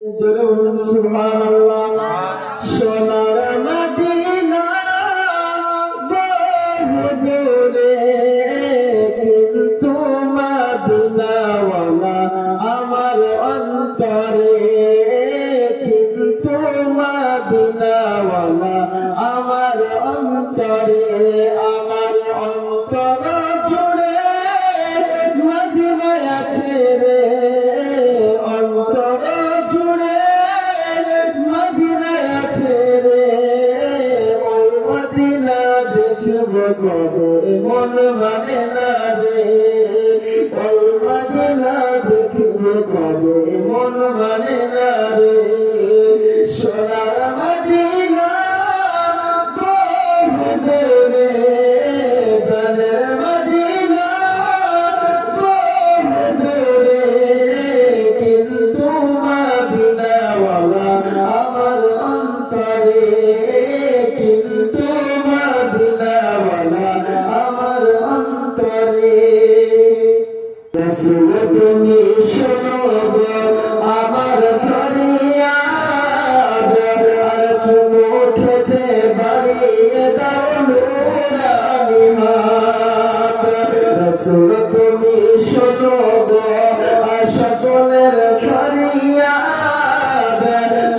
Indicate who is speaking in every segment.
Speaker 1: সুবহানাল্লাহ। সোনার মদিনা বহু দূরে, কিন্তু মদিনাওয়ালা আমার অন্তরে, কিন্তু মদিনাওয়ালা আমার অন্তরে, আমার অন্তর জুড়ে মদিনায় আছে রে, অন্তর জুড়ে মদিনায় আছে রে, ওই মদিনা দেখব কবে মন মানে না রে, ওই মদিনা দেখব কবে মন মানে না রে। সোনার মদিনা বহু দূরে, জানের মদিনা বহু দূরে, কিন্তু মদিনাওয়ালা আমার অন্তরে, কিন্তু মদিনাওয়ালা আমার অন্তরে। রাসূল তুমি শোনো গো আমার ফরিয়াদ, আর চুমু খেতে বাড়িয়ে দাও নুরানি হাত। রাসূল তুমি শোনো গো সকলের ফরিয়াদ,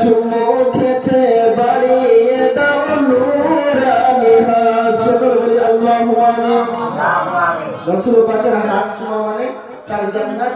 Speaker 1: চুমু খেতে বাড়িয়ে দাও নুরানি হাত। আল্লাহু আকবার। রাসূল পাকের হাত ছোঁয়া মানে তার জান্নাত